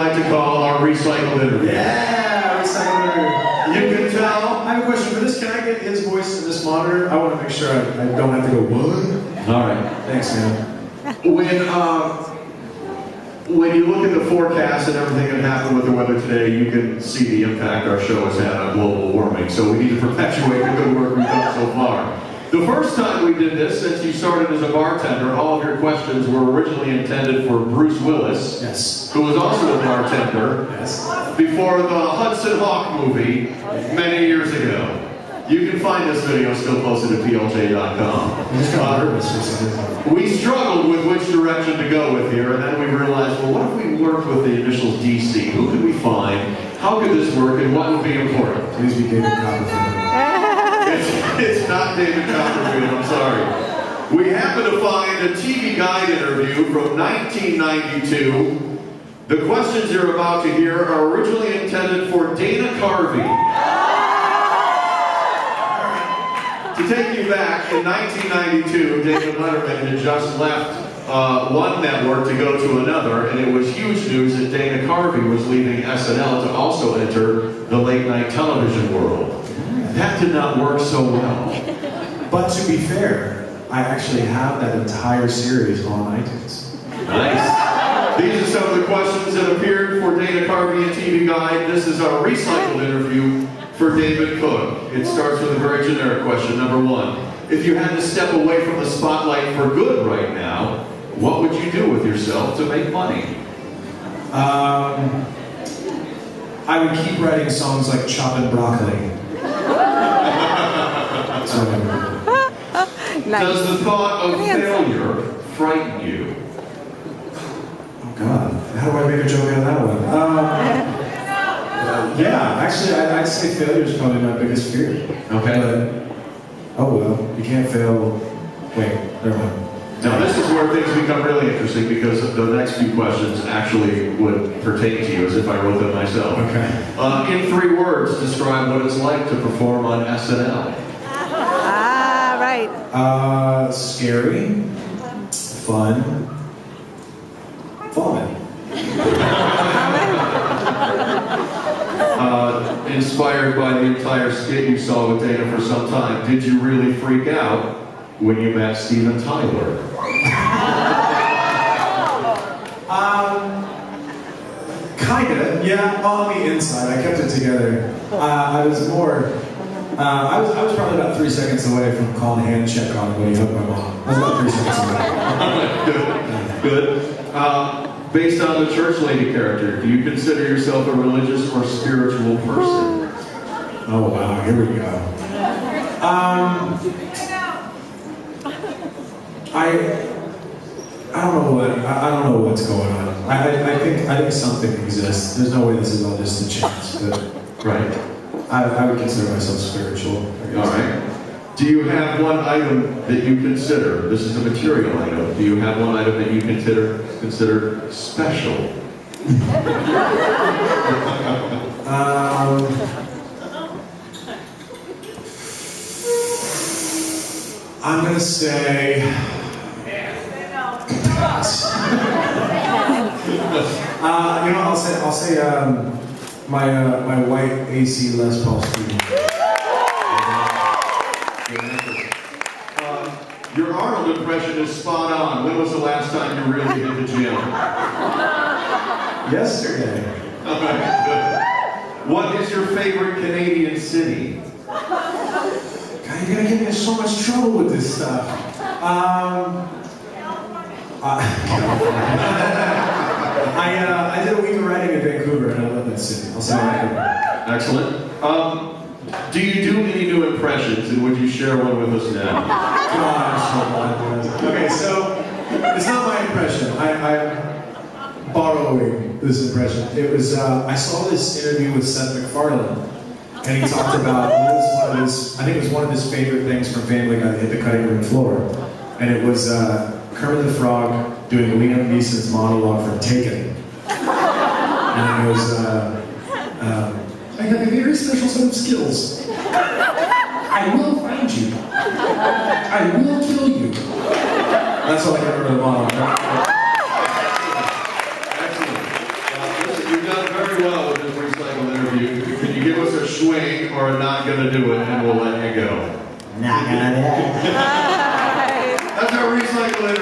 like to call our recycled interview. Yeah, recycled interview. You can tell. I have a question for this. Can I get his voice in this monitor? I want to make sure I don't have to go, what? All right. Thanks, man. When you look at the forecast and everything that happened with the weather today, you can see the impact our show has had on global warming. So we need to perpetuate the good work we've done so far. The first time we did this, since you started as a bartender, all of your questions were originally intended for Bruce Willis, Yes. who was also a bartender, Yes. before the Hudson Hawk movie many years ago. You can find this video still posted at PLJ.com. I just got nervous for some reason. We struggled with which direction to go with here, and then we realized, well, what if we worked with the initials DC? Who could we find? How could this work, and what would be important? Please be David Copperfield. It's not David Copperfield, I'm sorry. We happened to find a TV Guide interview from 1992. The questions you're about to hear are originally intended for Dana Carvey. To take you back, in 1992, David Letterman had just left one network to go to another, and it was huge news that Dana Carvey was leaving SNL to also enter the late-night television world. That did not work so well. But to be fair, I actually have that entire series on iTunes. Nice. These are some of the questions that appeared for Dana Carvey and TV Guide. This is our recycled interview for David Cook. It starts with a very generic question. Number one, if you had to step away from the spotlight for good right now, what would you do with yourself to make money? I would keep writing songs like Choppin' Broccoli. That's what I would do. Nice. Does the thought of failure frighten you? Oh God, how do I make a joke out of that one? Yeah, actually, I'd say failure is probably my biggest fear. Okay. But, oh well, you can't fail. Wait, never mind. Now this is where things become really interesting because the next few questions actually would pertain to you as if I wrote them myself. Okay. In 3 words, describe what it's like to perform on SNL. Right. Scary, fun, vomit. Inspired by the entire skit you saw with Dana for some time, did you really freak out when you met Steven Tyler? Kinda, yeah. On the inside, I kept it together. I was more. I was probably about 3 seconds away from calling hand check on him when he hooked my mom. I was about 3 seconds away. Good. Based on the church lady character, do you consider yourself a religious or spiritual person? Oh wow, here we go. I don't know what's going on. I think something exists. There's no way this is all just a chance. But Right. I would consider myself spiritual. All right. Do you have one item that you consider, this is a material item, do you have one item that you consider special? I'm gonna say pass. I'll say my white AC Les Paul Studio. Your Arnold impression is spot on. When was the last time you really hit the gym? Yesterday. All right, good. What is your favorite Canadian city? God, you're gonna get me in so much trouble with this stuff. I did a week of riding in Vancouver, and I love that city. I'll say Vancouver. Excellent. Do you do any new impressions, and would you share one with us now? God, okay, so it's not my impression. I'm borrowing this impression. It was I saw this interview with Seth MacFarlane, and he talked about I think it was one of his favorite things from Family Guy that hit the cutting room floor, and it was Kermit the Frog doing Liam Neeson's monologue from Taken, and it was I have a very special set of skills. I will find you. I will kill you. That's all I can remember the monologue. Excellent. you've done very well with this recycle interview. Can you give us a swing or a not gonna do it, and we'll let you go? Not gonna do it. That's our recycle interview.